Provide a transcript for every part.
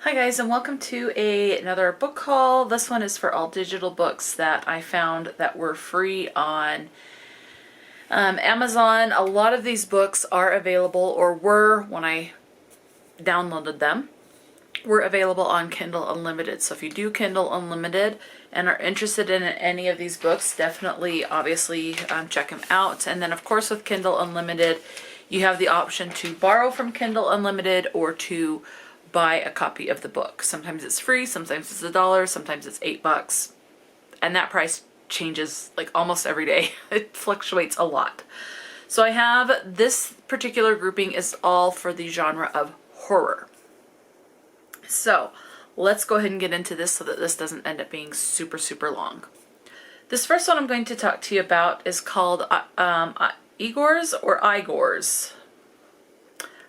Hi guys, and welcome to another book haul. This one is for all digital books that I found that were free on Amazon. A lot of these books are available, or were when I downloaded them, were available on Kindle Unlimited. So if you do Kindle Unlimited and are interested in any of these books, definitely, obviously, check them out. And then of course with Kindle Unlimited, you have the option to borrow from Kindle Unlimited or to buy a copy of the book. Sometimes it's free, sometimes it's $1, sometimes it's $8, and that price changes like almost every day. It fluctuates a lot. So I have this particular grouping is all for the genre of horror. So let's go ahead and get into this so that this doesn't end up being super long. This first one I'm going to talk to you about is called Igor's or Igor's.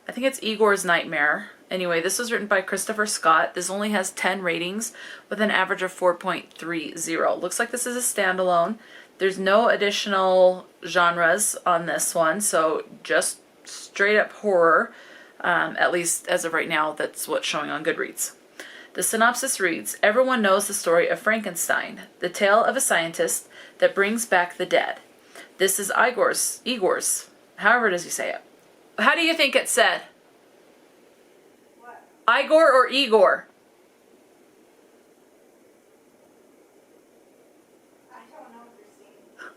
I think it's Igor's Nightmare. Anyway, this was written by Christopher Scott. This only has 10 ratings with an average of 4.30. Looks like this is a standalone. There's no additional genres on this one, so just straight up horror, at least as of right now. That's what's showing on Goodreads. The synopsis reads, everyone knows the story of Frankenstein, the tale of a scientist that brings back the dead. This is Igor's, however does he say it? How do you think it's said? Igor or Igor? I don't know what you're saying.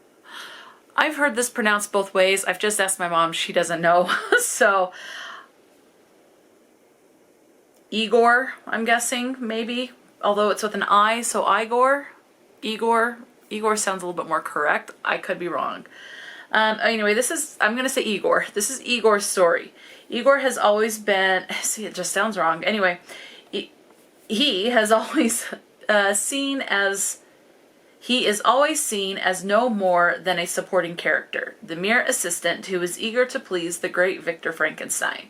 I've heard this pronounced both ways. I've just asked my mom. She doesn't know. So, Igor, I'm guessing, maybe. Although it's with an I, so Igor. Igor sounds a little bit more correct. I could be wrong. Anyway, I'm going to say Igor. This is Igor's story. Igor has always been, see, it just sounds wrong. Anyway, he has always he is always seen as no more than a supporting character, the mere assistant who is eager to please the great Victor Frankenstein.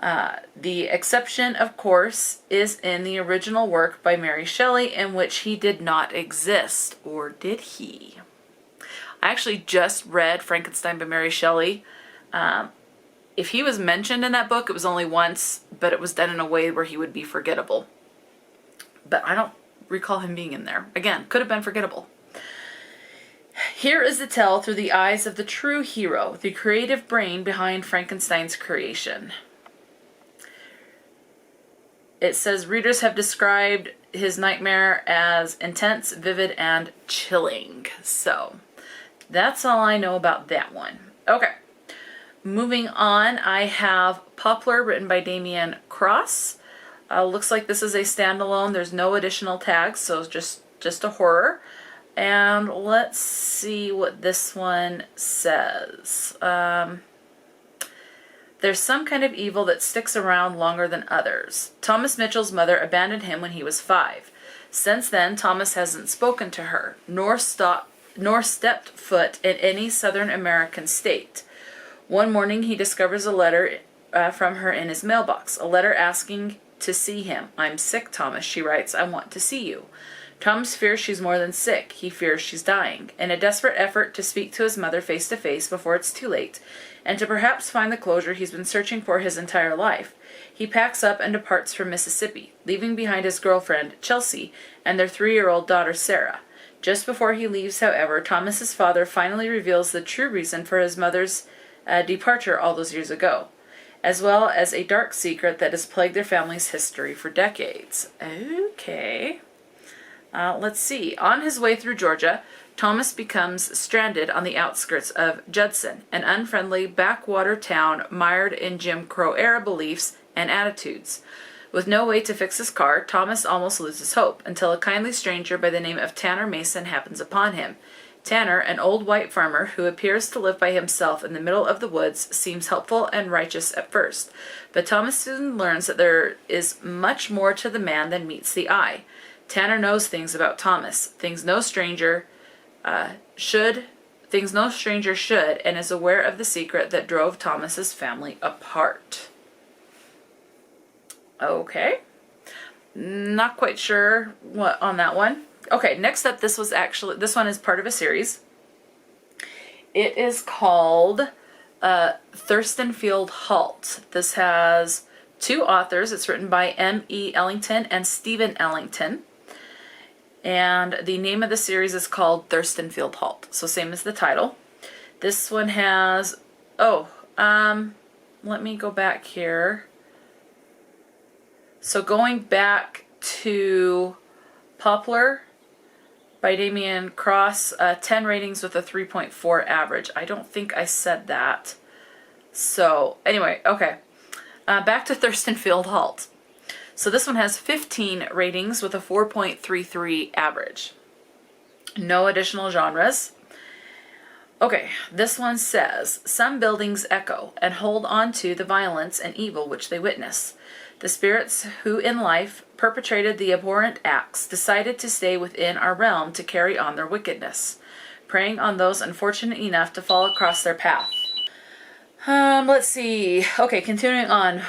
The exception, of course, is in the original work by Mary Shelley, in which he did not exist, or did he? I actually just read Frankenstein by Mary Shelley. If he was mentioned in that book, it was only once, but it was done in a way where he would be forgettable. But I don't recall him being in there. Again, could have been forgettable. Here is the tale through the eyes of the true hero, the creative brain behind Frankenstein's creation. It says readers have described his nightmare as intense, vivid, and chilling. So that's all I know about that one. Okay. Moving on, I have Poplar, written by Damian Crosse. Looks like this is a standalone. There's no additional tags, so it's just a horror. And let's see what this one says. There's some kind of evil that sticks around longer than others. Thomas Mitchell's mother abandoned him when he was 5. Since then, Thomas hasn't spoken to her, nor stepped foot in any Southern American state. One morning he discovers a letter from her in his mailbox, a letter asking to see him. I'm sick, Thomas, she writes. I want to see you. Thomas fears she's more than sick. He fears she's dying. In a desperate effort to speak to his mother face to face before it's too late, and to perhaps find the closure he's been searching for his entire life, he packs up and departs for Mississippi, leaving behind his girlfriend, Chelsea, and their 3-year-old daughter, Sarah. Just before he leaves, however, Thomas's father finally reveals the true reason for his mother's departure all those years ago, as well as a dark secret that has plagued their family's history for decades. Okay. Let's see. On his way through Georgia, Thomas becomes stranded on the outskirts of Judson, an unfriendly backwater town mired in Jim Crow era beliefs and attitudes. With no way to fix his car, Thomas almost loses hope until a kindly stranger by the name of Tanner Mason happens upon him. Tanner, an old white farmer who appears to live by himself in the middle of the woods, seems helpful and righteous at first, but Thomas soon learns that there is much more to the man than meets the eye. Tanner knows things about Thomas, things no stranger should, and is aware of the secret that drove Thomas's family apart. Okay. Not quite sure what on that one. Okay, next up, this one is part of a series. It is called Thirstonfield Halt. This has 2 authors. It's written by M.E. Ellington and Stephen Ellington. And the name of the series is called Thirstonfield, Halt. So same as the title. This one has, let me go back here. So going back to Poplar by Damian, Crosse, 10 ratings with a 3.4 average. I don't think I said that. So anyway, okay. Back to Thirstonfield, Halt. So this one has 15 ratings with a 4.33 average. No additional genres. Okay, this one says, some buildings echo and hold on to the violence and evil which they witness. The spirits who in life perpetrated the abhorrent acts decided to stay within our realm to carry on their wickedness, preying on those unfortunate enough to fall across their path. Let's see. Okay, continuing on.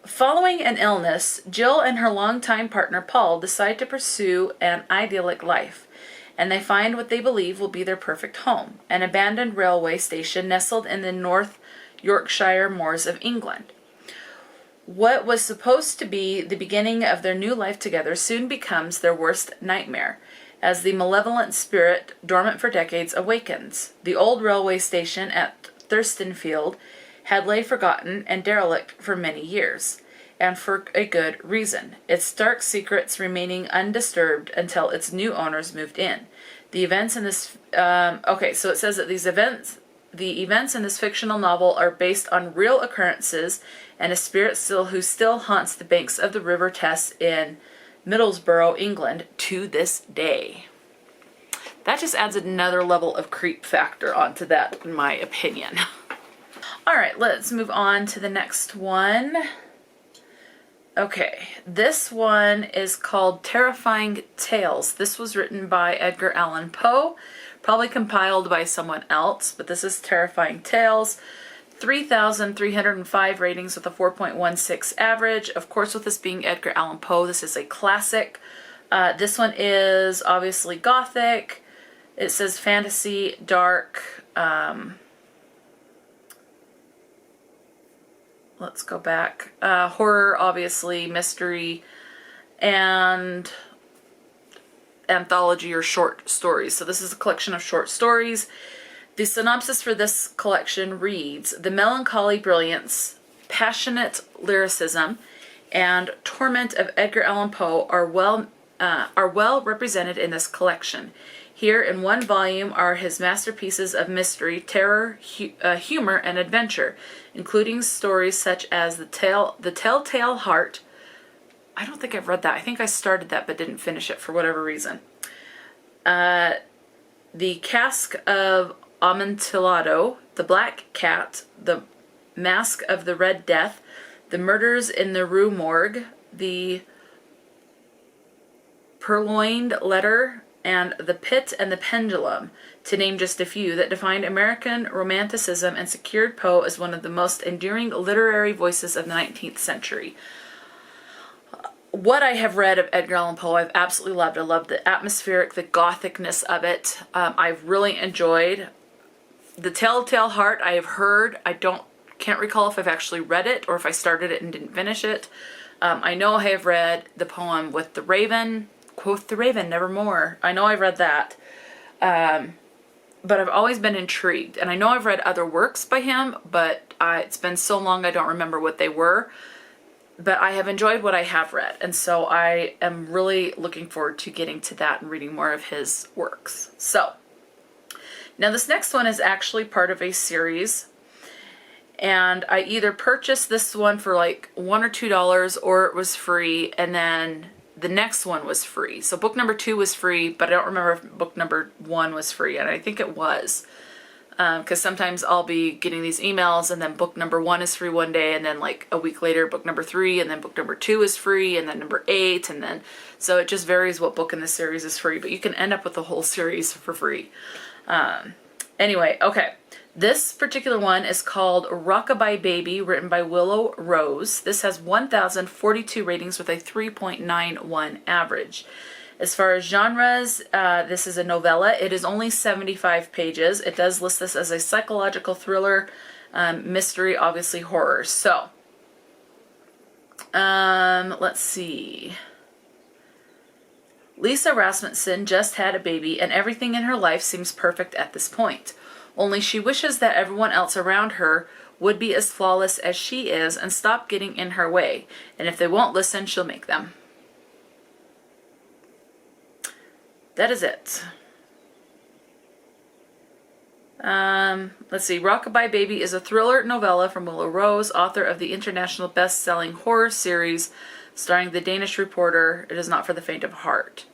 Following an illness, Jill and her longtime partner Paul decide to pursue an idyllic life, and they find what they believe will be their perfect home, an abandoned railway station nestled in the North Yorkshire moors of England. What was supposed to be the beginning of their new life together soon becomes their worst nightmare, as the malevolent spirit, dormant for decades, awakens. The old railway station at Thirstonfield had lay forgotten and derelict for many years, and for a good reason, its dark secrets remaining undisturbed until its new owners moved in. The events in this, so it says that the events in this fictional novel are based on real occurrences and a spirit who still haunts the banks of the River Tasz in Middlesbrough, England, to this day. That just adds another level of creep factor onto that, in my opinion. All right, let's move on to the next one. Okay, this one is called Terrifying Tales. This was written by Edgar Allan Poe, probably compiled by someone else, but this is Terrifying Tales. 3,305 ratings with a 4.16 average. Of course, with this being Edgar Allan Poe, this is a classic. This one is obviously gothic. It says fantasy, dark. Let's go back. Horror, obviously, mystery, and anthology or short stories. So this is a collection of short stories. The synopsis for this collection reads, the melancholy brilliance, passionate lyricism, and torment of Edgar Allan Poe are well represented in this collection. Here in one volume are his masterpieces of mystery, terror, humor, and adventure, including stories such as The Telltale Heart. I don't think I've read that. I think I started that but didn't finish it for whatever reason. The Cask of Amontillado, The Black Cat, The Mask of the Red Death, The Murders in the Rue Morgue, The Purloined Letter, and The Pit and the Pendulum, to name just a few, that defined American romanticism and secured Poe as one of the most enduring literary voices of the 19th century. What I have read of Edgar Allan Poe, I've absolutely loved. I love the atmospheric, the gothicness of it. I've really enjoyed. The Telltale Heart, I have heard. Can't recall if I've actually read it or if I started it and didn't finish it. I know I have read the poem With the Raven, Quoth the Raven, Nevermore. I know I've read that. But I've always been intrigued. And I know I've read other works by him, but it's been so long I don't remember what they were. But I have enjoyed what I have read. And so I am really looking forward to getting to that and reading more of his works. So, now this next one is actually part of a series. And I either purchased this one for like $1 or $2 or it was free, and then the next one was free. So book number 2 was free, but I don't remember if book number 1 was free, and I think it was. Because sometimes I'll be getting these emails and then book number 1 is free one day, and then like a week later book number 3, and then book number 2 is free, and then number 8, and then so it just varies what book in the series is free, but you can end up with the whole series for free. Anyway, okay. This particular one is called Rockabye Baby, written by Willow Rose. This has 1,042 ratings with a 3.91 average. As far as genres, this is a novella. It is only 75 pages. It does list this as a psychological thriller, mystery, obviously horror. So, Let's see. Lisa Rasmussen just had a baby and everything in her life seems perfect at this point. Only she wishes that everyone else around her would be as flawless as she is and stop getting in her way. And if they won't listen, she'll make them. That is it. Let's see. Rockabye Baby is a thriller novella from Willow Rose, author of the international best-selling horror series starring the Danish reporter. It is not for the faint of heart.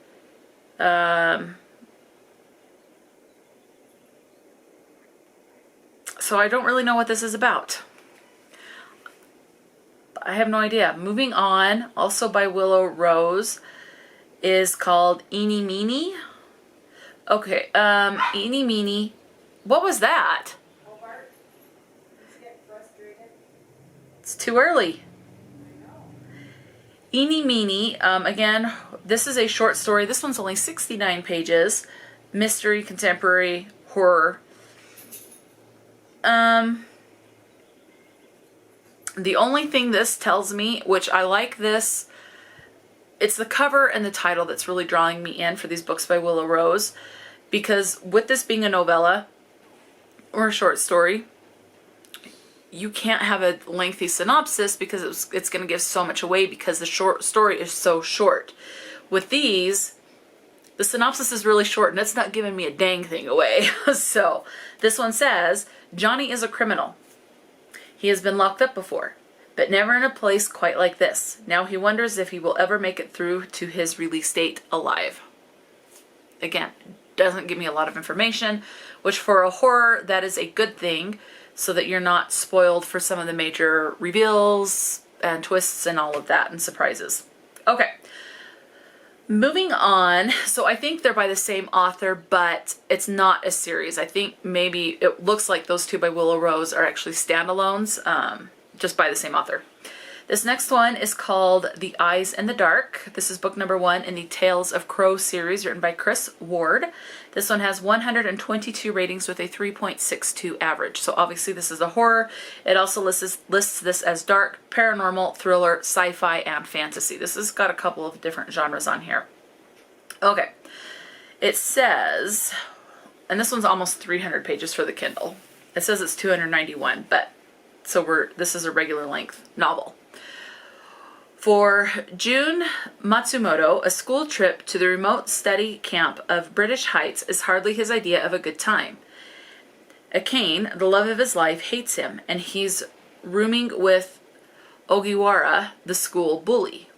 So I don't really know what this is about. I have no idea. Moving on, also by Willow Rose, is called Eenie, Meenie. Okay, Eenie, Meenie. What was that? Hobart. Let's get frustrated. It's too early. Eenie, Meenie. Again, this is a short story. This one's only 69 pages. Mystery, contemporary, horror. The only thing this tells me, which I like this, it's the cover and the title that's really drawing me in for these books by Willow Rose. Because with this being a novella or a short story, you can't have a lengthy synopsis because it's going to give so much away because the short story is so short. With these, the synopsis is really short and it's not giving me a dang thing away. So this one says, Johnny is a criminal. He has been locked up before, but never in a place quite like this. Now he wonders if he will ever make it through to his release date alive. Again, doesn't give me a lot of information, which for a horror, that is a good thing, so that you're not spoiled for some of the major reveals and twists and all of that and surprises. Okay. Moving on, so I think they're by the same author, but it's not a series. I think maybe it looks like those two by Willow Rose are actually standalones, just by the same author. This next one is called The Eyes in the Dark. This is book number 1 in the Tales of Crosse series, written by Chris Ward. This one has 122 ratings with a 3.62 average. So obviously this is a horror. It also lists this as dark, paranormal, thriller, sci-fi, and fantasy. This has got a couple of different genres on here. Okay. It says, and this one's almost 300 pages for the Kindle. It says it's 291, but so this is a regular length novel. For June Matsumoto, a school trip to the remote study camp of British Heights is hardly his idea of a good time. Akane, the love of his life, hates him, and he's rooming with Ogiwara, the school bully.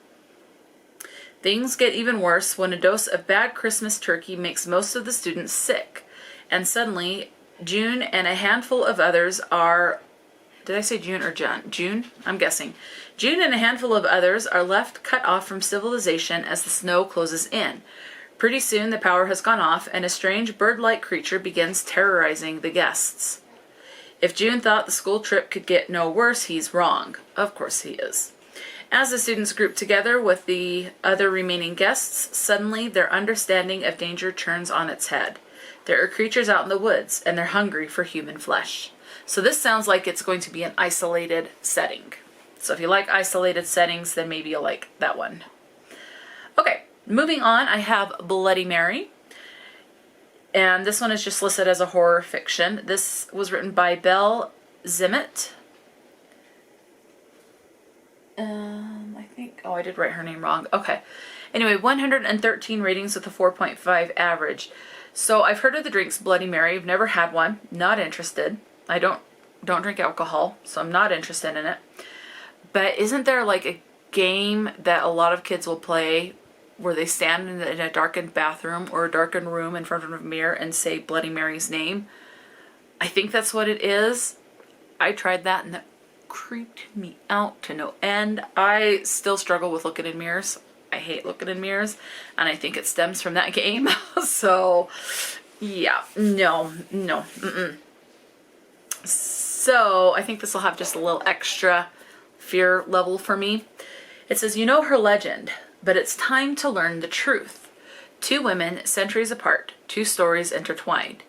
Things get even worse when a dose of bad Christmas turkey makes most of the students sick, and suddenly June and a handful of others are... Did I say June or John? June? I'm guessing. June and a handful of others are left cut off from civilization as the snow closes in. Pretty soon the power has gone off and a strange bird-like creature begins terrorizing the guests. If June thought the school trip could get no worse, he's wrong. Of course he is. As the students group together with the other remaining guests, suddenly their understanding of danger turns on its head. There are creatures out in the woods, and they're hungry for human flesh. So this sounds like it's going to be an isolated setting. So if you like isolated settings, then maybe you'll like that one. Okay, moving on, I have Bloody Mary. And this one is just listed as a horror fiction. This was written by Belle, Zimet. I think, oh, I did write her name wrong. Okay. Anyway, 113 ratings with a 4.5 average. So I've heard of the drinks Bloody Mary. I've never had one. Not interested. I don't drink alcohol, so I'm not interested in it. But isn't there like a game that a lot of kids will play where they stand in a darkened bathroom or a darkened room in front of a mirror and say Bloody Mary's name? I think that's what it is. I tried that and that creeped me out to no end. I still struggle with looking in mirrors. I hate looking in mirrors, and I think it stems from that game. So, yeah, no. So, I think this will have just a little extra fear level for me. It says, you know her legend, but it's time to learn the truth. 2 women, centuries apart, 2 stories intertwined.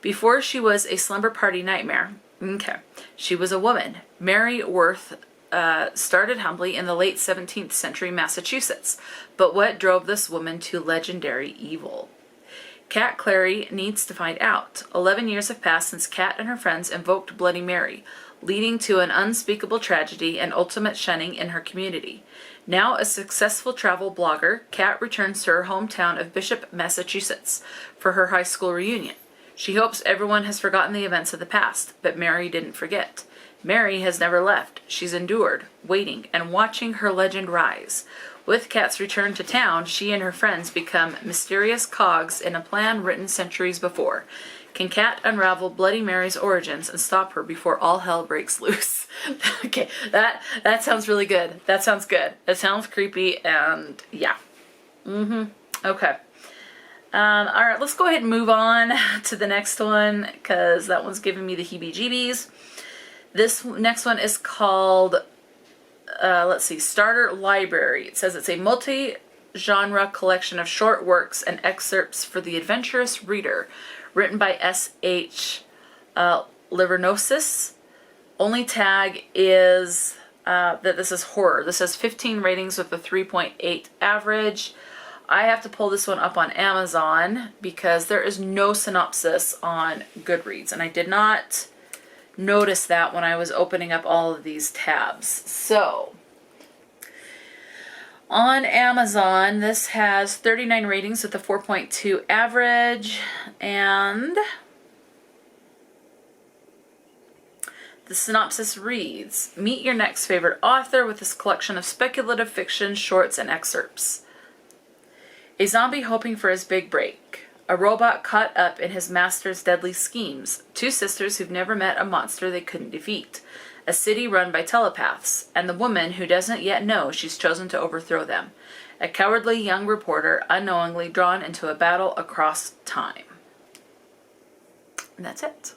Before she was a slumber party nightmare, she was a woman, Mary Worth started humbly in the late 17th century Massachusetts, but what drove this woman to legendary evil? Cat Clary needs to find out. 11 years have passed since Cat and her friends invoked Bloody Mary, leading to an unspeakable tragedy and ultimate shunning in her community. Now a successful travel blogger, Cat returns to her hometown of Bishop, Massachusetts, for her high school reunion. She hopes everyone has forgotten the events of the past, but Mary didn't forget. Mary has never left. She's endured, waiting, and watching her legend rise. With Cat's return to town, she and her friends become mysterious cogs in a plan written centuries before. Can Cat unravel Bloody Mary's origins and stop her before all hell breaks loose? Okay, that sounds really good. That sounds good. It sounds creepy, and yeah. Okay. Alright, let's go ahead and move on to the next one, because that one's giving me the heebie-jeebies. This next one is called, let's see, Starter Library. It says it's a multi-genre collection of short works and excerpts for the adventurous reader, written by S.H. Livernois. Only tag is that this is horror. This has 15 ratings with a 3.8 average. I have to pull this one up on Amazon because there is no synopsis on Goodreads, and I did not notice that when I was opening up all of these tabs. So, on Amazon, this has 39 ratings with a 4.2 average, and the synopsis reads, meet your next favorite author with this collection of speculative fiction, shorts, and excerpts. A zombie hoping for his big break. A robot caught up in his master's deadly schemes. Two sisters who've never met a monster they couldn't defeat. A city run by telepaths. And the woman who doesn't yet know she's chosen to overthrow them. A cowardly young reporter unknowingly drawn into a battle across time. And that's it.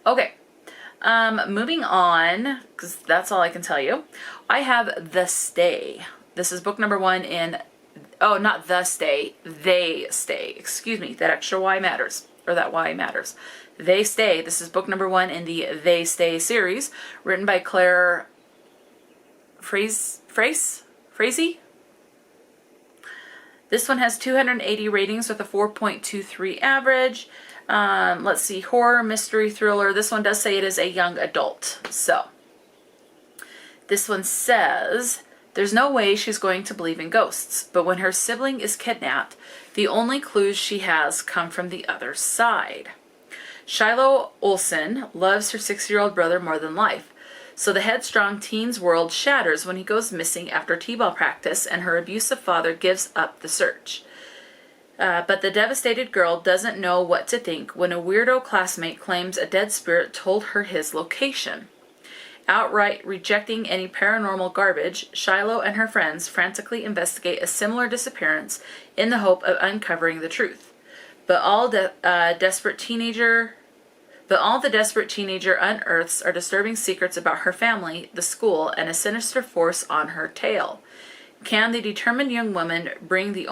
Okay. Moving on, because that's all I can tell you. I have The Stay. This is book number 1 in... Oh, not The Stay. They Stay. Excuse me. That extra Y matters. Or that Y matters. They Stay. This is book number 1 in the They Stay series. Written by Clair... Fraise? This one has 280 ratings with a 4.23 average. Let's see. Horror, mystery, thriller. This one does say it is a young adult. So, this one says... There's no way she's going to believe in ghosts, but when her sibling is kidnapped, the only clues she has come from the other side. Shiloh Olsen loves her 6-year-old brother more than life, so the headstrong teen's world shatters when he goes missing after t-ball practice and her abusive father gives up the search. But the devastated girl doesn't know what to think when a weirdo classmate claims a dead spirit told her his location. Outright rejecting any paranormal garbage, Shiloh and her friends frantically investigate a similar disappearance in the hope of uncovering the truth. But all the desperate teenager unearths are disturbing secrets about her family, the school, and a sinister force on her tail. Can the determined young woman bring the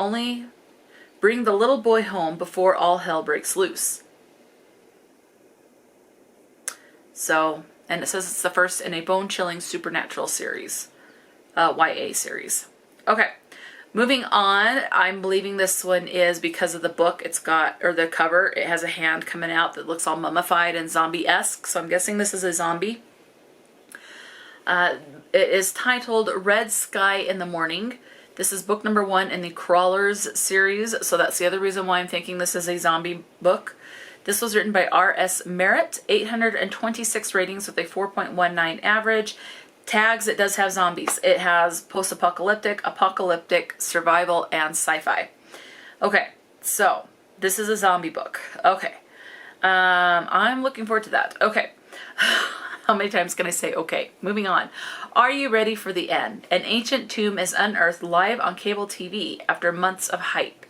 little boy home before all hell breaks loose? So... And it says it's the first in a bone-chilling supernatural series. YA series. Okay. Moving on. I'm believing this one is because of the book. It's got, or the cover, it has a hand coming out that looks all mummified and zombie-esque. So I'm guessing this is a zombie. It is titled Red Sky in the Morning. This is book number 1 in the Crawlers series. So that's the other reason why I'm thinking this is a zombie book. This was written by R.S. Merritt, 826 ratings with a 4.19 average. Tags, it does have zombies. It has post-apocalyptic, apocalyptic, survival, and sci-fi. Okay, so this is a zombie book. Okay, I'm looking forward to that. Okay, how many times can I say okay? Moving on. Are you ready for the end? An ancient tomb is unearthed live on cable TV after months of hype.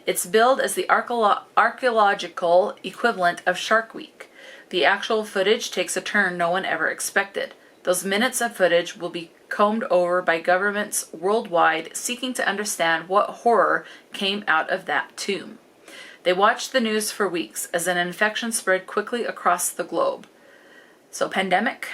It's billed as the archaeological equivalent of Shark Week. The actual footage takes a turn no one ever expected. Those minutes of footage will be combed over by governments worldwide seeking to understand what horror came out of that tomb. They watched the news for weeks as an infection spread quickly across the globe. So pandemic,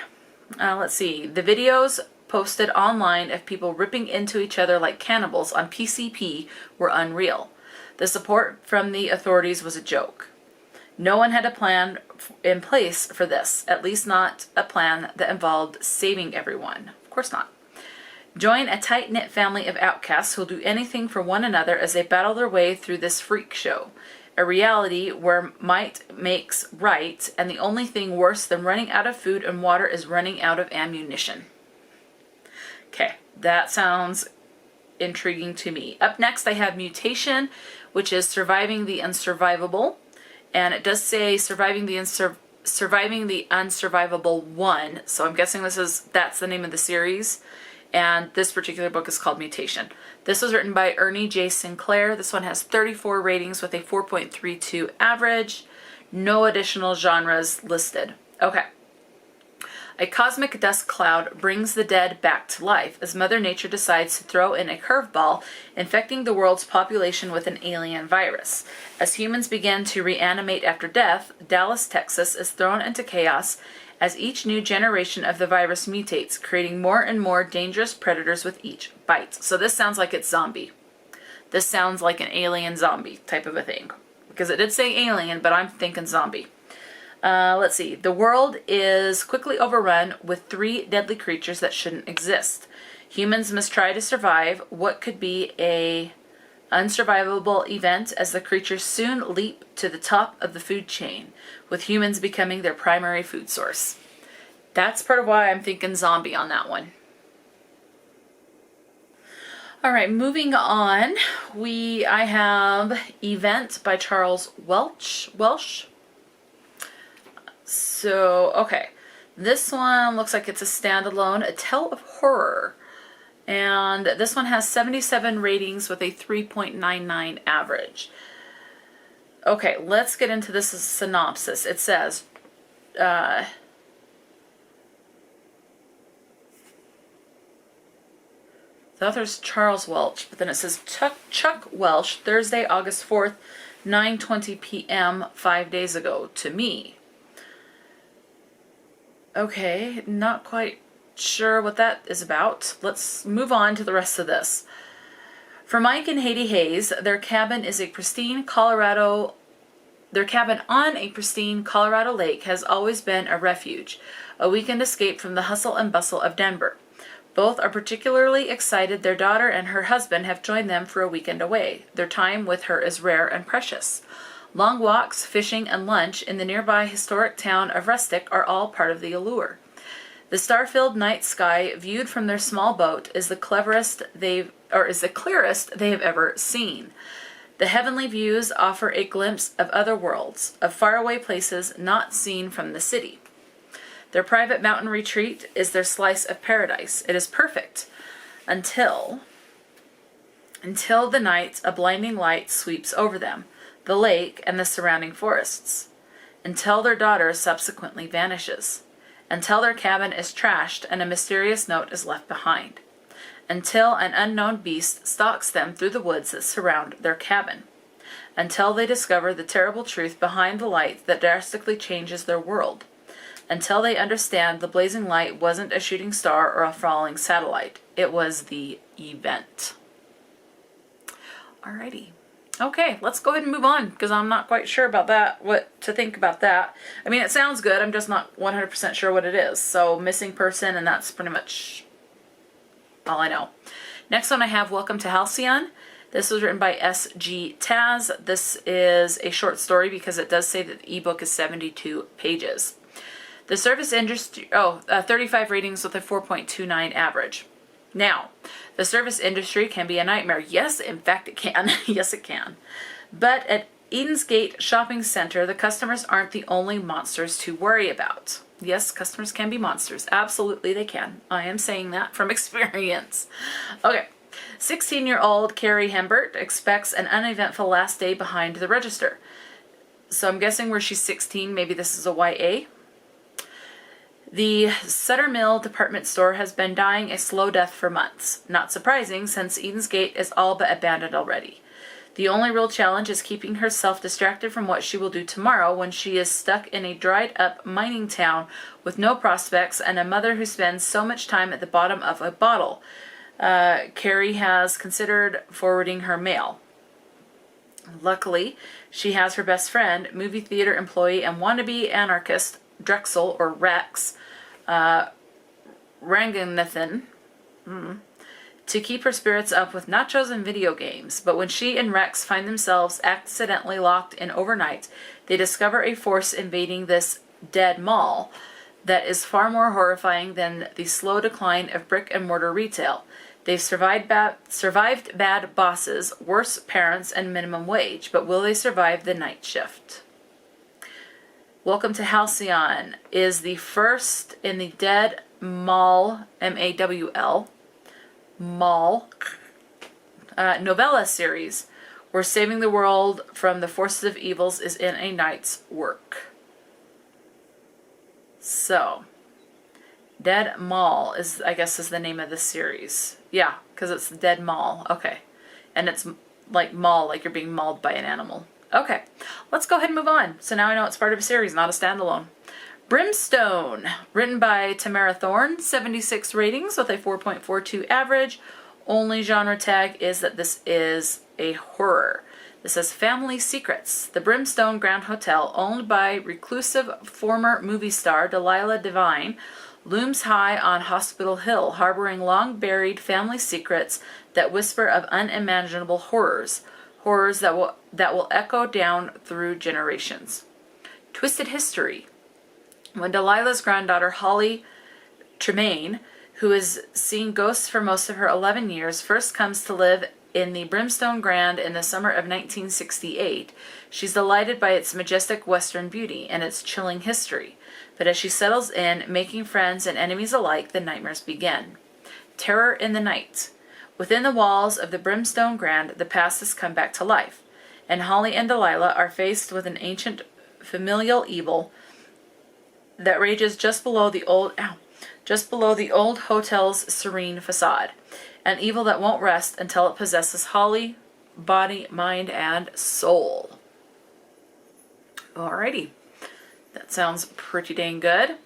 Let's see. The videos posted online of people ripping into each other like cannibals on PCP were unreal. The support from the authorities was a joke. No one had a plan in place for this, at least not a plan that involved saving everyone. Of course not. Join a tight-knit family of outcasts who'll do anything for one another as they battle their way through this freak show. A reality where might makes right, and the only thing worse than running out of food and water is running out of ammunition. Okay, that sounds intriguing to me. Up next, I have Mutation, which is Surviving the Unsurvivable. And it does say Surviving the Unsurvivable 1. So I'm guessing that's the name of the series. And this particular book is called Mutation. This was written by Ernie J. Sinclair. This one has 34 ratings with a 4.32 average. No additional genres listed. Okay. A cosmic dust cloud brings the dead back to life as Mother Nature decides to throw in a curveball, infecting the world's population with an alien virus. As humans begin to reanimate after death, Dallas, Texas is thrown into chaos as each new generation of the virus mutates, creating more and more dangerous predators with each bite. So this sounds like it's zombie. This sounds like an alien zombie type of a thing. Because it did say alien, but I'm thinking zombie. Let's see. The world is quickly overrun with 3 deadly creatures that shouldn't exist. Humans must try to survive what could be a unsurvivable event as the creatures soon leap to the top of the food chain, with humans becoming their primary food source. That's part of why I'm thinking zombie on that one. All right, moving on. I have Event by Charles Welch. So, okay. This one looks like it's a standalone, a tale of horror. And this one has 77 ratings with a 3.99 average. Okay, let's get into this synopsis. It says, the author's Charles Welch, but then it says Chuck Welch, Thursday, August 4th, 9:20 p.m., 5 days ago, to me. Okay, not quite sure what that is about. Let's move on to the rest of this. For Mike and Haiti Hayes, their cabin on a pristine Colorado lake has always been a refuge, a weekend escape from the hustle and bustle of Denver. Both are particularly excited their daughter and her husband have joined them for a weekend away. Their time with her is rare and precious. Long walks, fishing, and lunch in the nearby historic town of Rustic are all part of the allure. The star-filled night sky, viewed from their small boat, is the clearest they have ever seen. The heavenly views offer a glimpse of other worlds, of faraway places not seen from the city. Their private mountain retreat is their slice of paradise. It is perfect until the night a blinding light sweeps over them, the lake, and the surrounding forests. Until their daughter subsequently vanishes. Until their cabin is trashed and a mysterious note is left behind. Until an unknown beast stalks them through the woods that surround their cabin. Until they discover the terrible truth behind the light that drastically changes their world. Until they understand the blazing light wasn't a shooting star or a falling satellite. It was the event. Alrighty. Okay, let's go ahead and move on, because I'm not quite sure about that, what to think about that. I mean, it sounds good, I'm just not 100% sure what it is. So, missing person, and that's pretty much all I know. Next one I have Welcome to Halcyon. This was written by S.G. Tasz. This is a short story because it does say that the ebook is 72 pages. The service industry, 35 ratings with a 4.29 average. Now, the service industry can be a nightmare. Yes, in fact it can. Yes, it can. But at Eden's Gate Shopping Center, the customers aren't the only monsters to worry about. Yes, customers can be monsters. Absolutely they can. I am saying that from experience. Okay. 16-year-old Carrie Hembert expects an uneventful last day behind the register. So I'm guessing where she's 16, maybe this is a YA. The Sutter Mill department store has been dying a slow death for months. Not surprising, since Eden's Gate is all but abandoned already. The only real challenge is keeping herself distracted from what she will do tomorrow when she is stuck in a dried-up mining town with no prospects and a mother who spends so much time at the bottom of a bottle. Carrie has considered forwarding her mail. Luckily, she has her best friend, movie theater employee and wannabe anarchist Drexel, or Rex, Ranganathan, to keep her spirits up with nachos and video games. But when she and Rex find themselves accidentally locked in overnight, they discover a force invading this dead mall that is far more horrifying than the slow decline of brick-and-mortar retail. They've survived bad bosses, worse parents, and minimum wage, but will they survive the night shift? Welcome to Halcyon is the first in the Dead Mall, M-A-W-L, Mall, novella series, where saving the world from the forces of evils is in a night's work. So, Dead Mall is, I guess, is the name of the series. Yeah, because it's Dead Mall. Okay. And it's like maul, like you're being mauled by an animal. Okay. Let's go ahead and move on. So now I know it's part of a series, not a standalone. Brimstone, written by Tamara Thorne, 76 ratings with a 4.42 average. Only genre tag is that this is a horror. This says Family Secrets. The Brimstone Grand Hotel, owned by reclusive former movie star Delilah Devine, looms high on Hospital Hill, harboring long-buried family secrets that whisper of unimaginable horrors that will echo down through generations. Twisted history. When Delilah's granddaughter Holly Tremaine, who has seen ghosts for most of her 11 years, first comes to live in the Brimstone Grand in the summer of 1968, she's delighted by its majestic western beauty and its chilling history. But as she settles in, making friends and enemies alike, the nightmares begin. Terror in the night. Within the walls of the Brimstone Grand, the past has come back to life, and Holly and Delilah are faced with an ancient familial evil that rages just below the old hotel's serene facade. An evil that won't rest until it possesses Holly, body, mind, and soul. Alrighty. That sounds pretty dang good.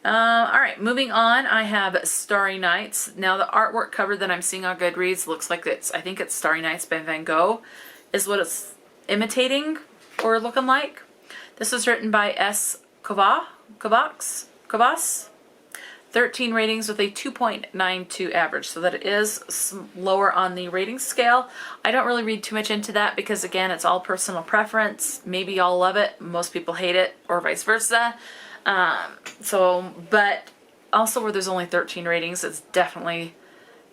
Alright, moving on, I have Starry Nights. Now the artwork cover that I'm seeing on Goodreads looks like I think it's Starry Nights by Van Gogh, is what it's imitating or looking like. This was written by S. Kavas. 13 ratings with a 2.92 average, so that it is lower on the rating scale. I don't really read too much into that because, again, it's all personal preference. Maybe y'all love it, most people hate it, or vice versa. But also where there's only 13 ratings, it's definitely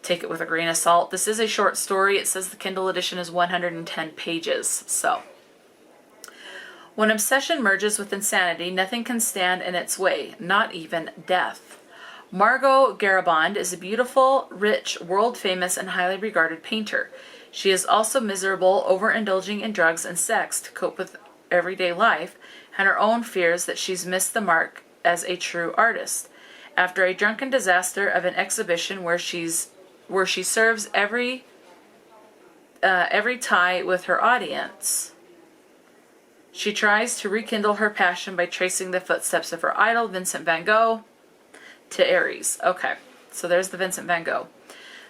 take it with a grain of salt. This is a short story. It says the Kindle edition is 110 pages, so. When obsession merges with insanity, nothing can stand in its way, not even death. Margot Garabond is a beautiful, rich, world-famous, and highly regarded painter. She is also miserable, overindulging in drugs and sex to cope with everyday life, and her own fears that she's missed the mark as a true artist. After a drunken disaster of an exhibition where she serves every tie with her audience, she tries to rekindle her passion by tracing the footsteps of her idol, Vincent van Gogh, to Aries. Okay, so there's the Vincent van Gogh.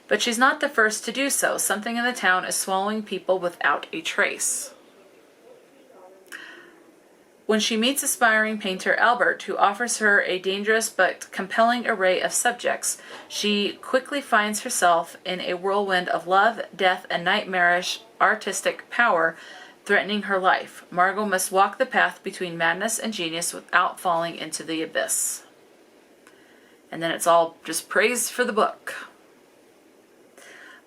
But she's not the first to do so. Something in the town is swallowing people without a trace. When she meets aspiring painter Albert, who offers her a dangerous but compelling array of subjects, she quickly finds herself in a whirlwind of love, death, and nightmarish artistic power threatening her life. Margot must walk the path between madness and genius without falling into the abyss. And then it's all just praise for the book.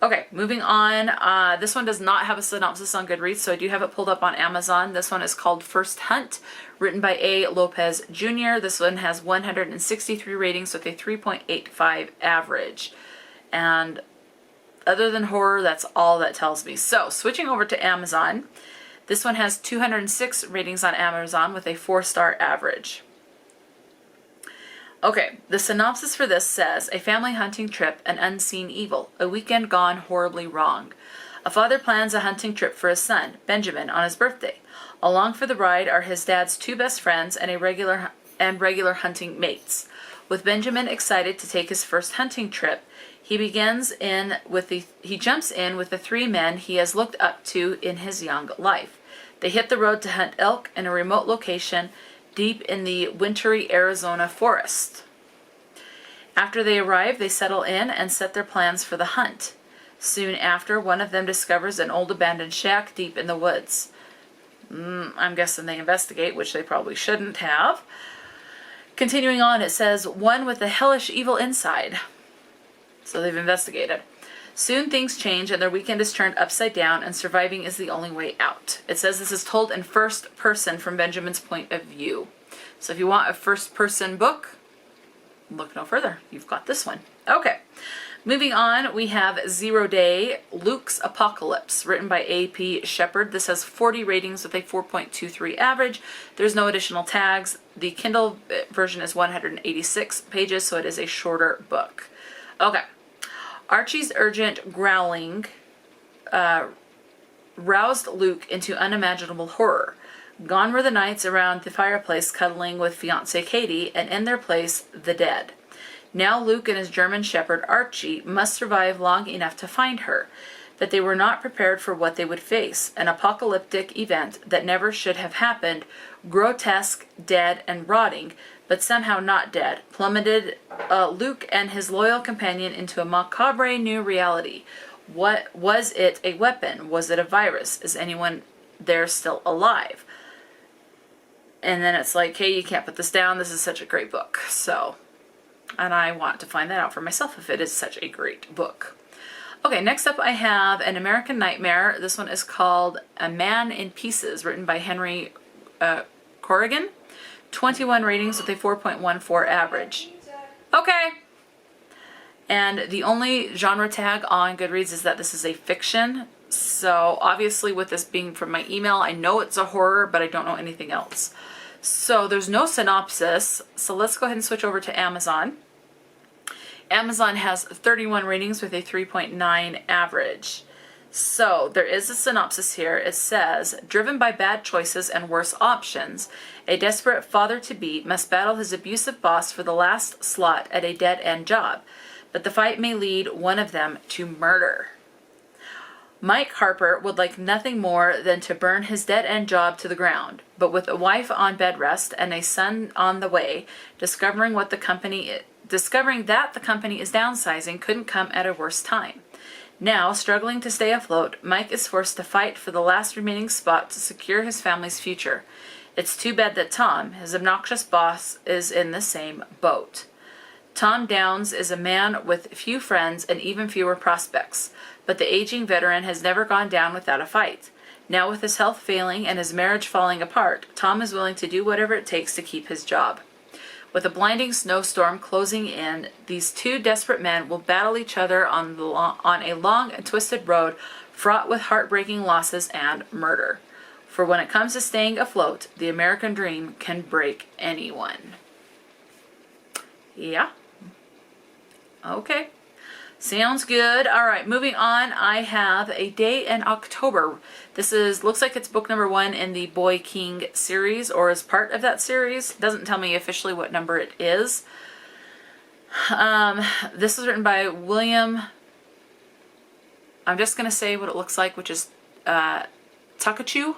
Okay, moving on. This one does not have a synopsis on Goodreads, so I do have it pulled up on Amazon. This one is called First Hunt, written by A. Lopez Jr. This one has 163 ratings with a 3.85 average. And other than horror, that's all that tells me. So, switching over to Amazon. This one has 206 ratings on Amazon with a 4-star average. Okay, the synopsis for this says, a family hunting trip, an unseen evil, a weekend gone horribly wrong. A father plans a hunting trip for his son, Benjamin, on his birthday. Along for the ride are his dad's two best friends and regular hunting mates. With Benjamin excited to take his first hunting trip, he jumps in with the three men he has looked up to in his young life. They hit the road to hunt elk in a remote location deep in the wintry Arizona forest. After they arrive, they settle in and set their plans for the hunt. Soon after, one of them discovers an old abandoned shack deep in the woods. I'm guessing they investigate, which they probably shouldn't have. Continuing on, it says, one with a hellish evil inside. So they've investigated. Soon things change and their weekend is turned upside down and surviving is the only way out. It says this is told in first person from Benjamin's point of view. So if you want a first person book, look no further. You've got this one. Okay. Moving on, we have 0 Day, Luke's Apocalypse, written by A.P. Shepard. This has 40 ratings with a 4.23 average. There's no additional tags. The Kindle version is 186 pages, so it is a shorter book. Okay. Archie's urgent growling roused Luke into unimaginable horror. Gone were the nights around the fireplace cuddling with fiancée Katie, and in their place, the dead. Now Luke and his German shepherd Archie must survive long enough to find her, but they were not prepared for what they would face, an apocalyptic event that never should have happened, grotesque, dead, and rotting, but somehow not dead, plummeted Luke and his loyal companion into a macabre new reality. What was it? A weapon? Was it a virus? Is anyone there still alive? And then it's like, hey, you can't put this down. This is such a great book. So... and I want to find that out for myself if it is such a great book. Okay, next up I have An American Nightmare. This one is called A Man in Pieces, written by Henry Corrigan. 21 ratings with a 4.14 average. Okay. And the only genre tag on Goodreads is that this is a fiction. So obviously with this being from my email, I know it's a horror, but I don't know anything else. So there's no synopsis, so let's go ahead and switch over to Amazon. Amazon has 31 ratings with a 3.9 average. So there is a synopsis here. It says, driven by bad choices and worse options, a desperate father-to-be must battle his abusive boss for the last slot at a dead-end job, but the fight may lead one of them to murder. Mike Harper would like nothing more than to burn his dead-end job to the ground, but with a wife on bed rest and a son on the way, discovering that the company is downsizing couldn't come at a worse time. Now, struggling to stay afloat, Mike is forced to fight for the last remaining spot to secure his family's future. It's too bad that Tom, his obnoxious boss, is in the same boat. Tom Downs is a man with few friends and even fewer prospects, but the aging veteran has never gone down without a fight. Now with his health failing and his marriage falling apart, Tom is willing to do whatever it takes to keep his job. With a blinding snowstorm closing in, these two desperate men will battle each other on a long and twisted road fraught with heartbreaking losses and murder. For when it comes to staying afloat, the American dream can break anyone. Yeah. Okay. Sounds good. All right, moving on. I have A Day in October. This looks like it's book number 1 in the Boy King series, or is part of that series. Doesn't tell me officially what number it is. This is written by William. I'm just going to say what it looks like, which is Takachu.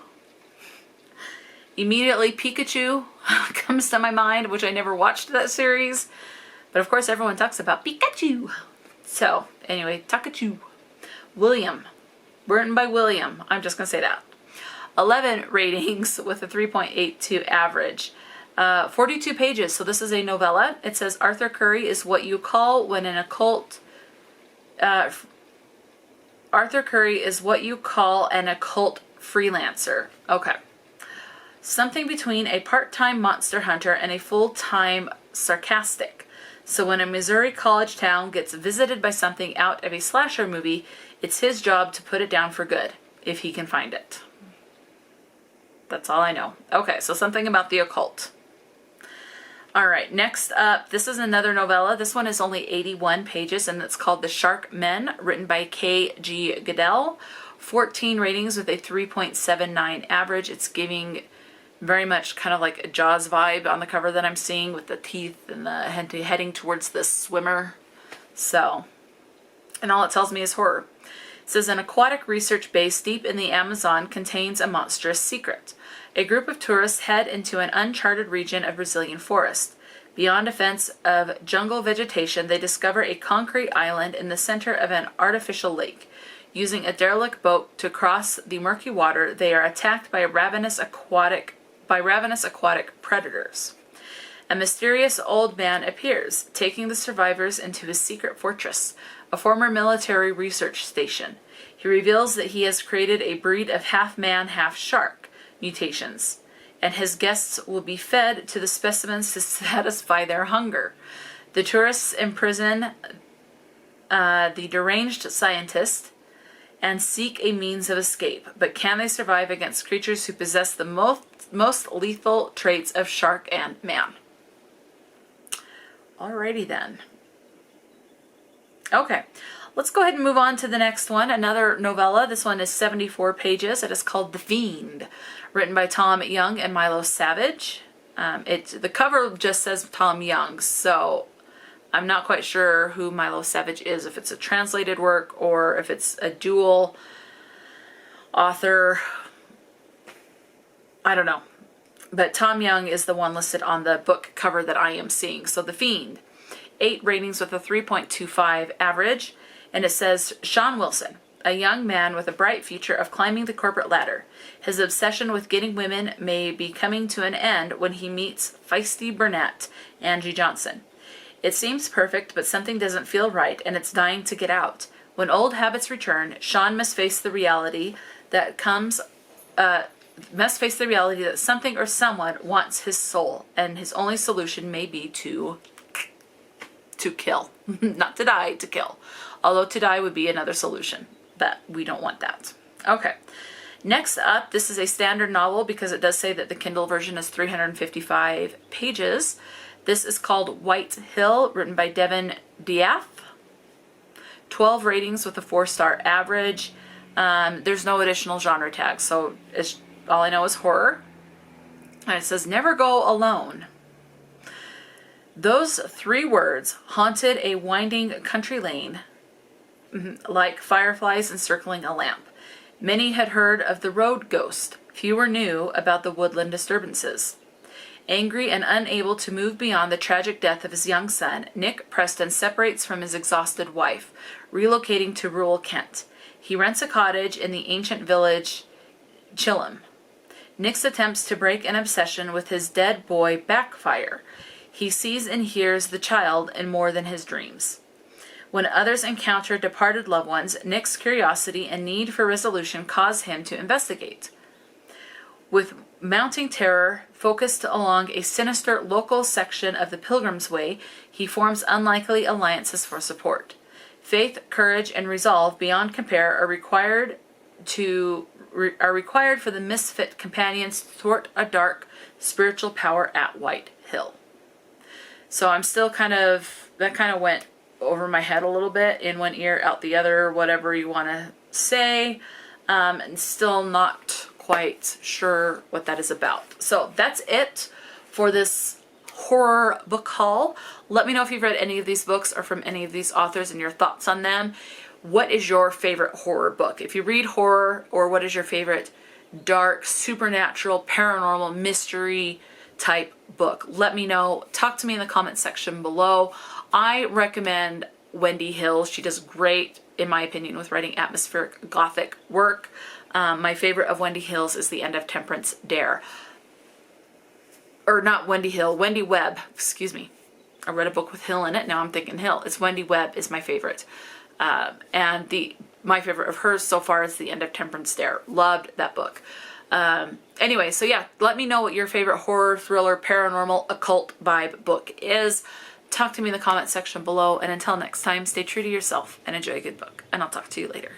Immediately Pikachu comes to my mind, which I never watched that series. But of course everyone talks about Pikachu. So, anyway, Takachu. William. Written by William. I'm just going to say that. 11 ratings with a 3.82 average. 42 pages, so this is a novella. It says Arthur Curry is what you call when an occult... Arthur Curry is what you call an occult freelancer. Okay. Something between a part-time monster hunter and a full-time sarcastic. So when a Missouri college town gets visited by something out of a slasher movie, it's his job to put it down for good, if he can find it. That's all I know. Okay, so something about the occult. All right, next up, this is another novella. This one is only 81 pages, and it's called The Shark Men, written by K.G. Goodell. 14 ratings with a 3.79 average. It's giving very much kind of like a Jaws vibe on the cover that I'm seeing, with the teeth and the heading towards the swimmer. So, and all it tells me is horror. It says, an aquatic research base deep in the Amazon contains a monstrous secret. A group of tourists head into an uncharted region of Brazilian forest. Beyond a fence of jungle vegetation, they discover a concrete island in the center of an artificial lake. Using a derelict boat to cross the murky water, they are attacked by ravenous aquatic predators. A mysterious old man appears, taking the survivors into his secret fortress, a former military research station. He reveals that he has created a breed of half-man, half-shark mutations, and his guests will be fed to the specimens to satisfy their hunger. The tourists imprison the deranged scientist and seek a means of escape, but can they survive against creatures who possess the most lethal traits of shark and man? Alrighty then. Okay, let's go ahead and move on to the next one. Another novella. This one is 74 pages. It is called The Fiend, written by Tom Young and Milo Savage. The cover just says Tom Young, so I'm not quite sure who Milo Savage is, if it's a translated work or if it's a dual author. I don't know. But Tom Young is the one listed on the book cover that I am seeing. So The Fiend, 8 ratings with a 3.25 average. And it says, Sean Wilson, a young man with a bright future of climbing the corporate ladder. His obsession with getting women may be coming to an end when he meets feisty brunette Angie Johnson. It seems perfect, but something doesn't feel right, and it's dying to get out. When old habits return, Sean must face the reality that something or someone wants his soul, and his only solution may be to kill. Not to die, to kill. Although to die would be another solution, but we don't want that. Okay. Next up, this is a standard novel because it does say that the Kindle version is 355 pages. This is called White Hill, written by Devin Diath. 12 ratings with a 4-star average. There's no additional genre tags, so all I know is horror. And it says, never go alone. Those 3 words haunted a winding country lane like fireflies encircling a lamp. Many had heard of the road ghost. Fewer knew about the woodland disturbances. Angry and unable to move beyond the tragic death of his young son, Nick Preston separates from his exhausted wife, relocating to rural Kent. He rents a cottage in the ancient village Chilham. Nick's attempts to break an obsession with his dead boy backfire. He sees and hears the child in more than his dreams. When others encounter departed loved ones, Nick's curiosity and need for resolution cause him to investigate. With mounting terror focused along a sinister local section of the Pilgrim's Way, he forms unlikely alliances for support. Faith, courage, and resolve beyond compare are required for the misfit companions to thwart a dark spiritual power at White Hill. So I'm still that kind of went over my head a little bit, in one ear, out the other, whatever you want to say, and still not quite sure what that is about. So that's it for this horror book haul. Let me know if you've read any of these books or from any of these authors and your thoughts on them. What is your favorite horror book? If you read horror, or what is your favorite dark, supernatural, paranormal, mystery type book? Let me know. Talk to me in the comment section below. I recommend Wendy Hill. She does great, in my opinion, with writing atmospheric gothic work. My favorite of Wendy Hill's is The End of Temperance Dare. Or not Wendy Hill, Wendy Webb, excuse me. I read a book with Hill in it, now I'm thinking Hill. It's Wendy Webb is my favorite. And my favorite of hers so far is The End of Temperance Dare. Loved that book. Anyway, so yeah, let me know what your favorite horror, thriller, paranormal, occult vibe book is. Talk to me in the comment section below, and until next time, stay true to yourself and enjoy a good book, and I'll talk to you later.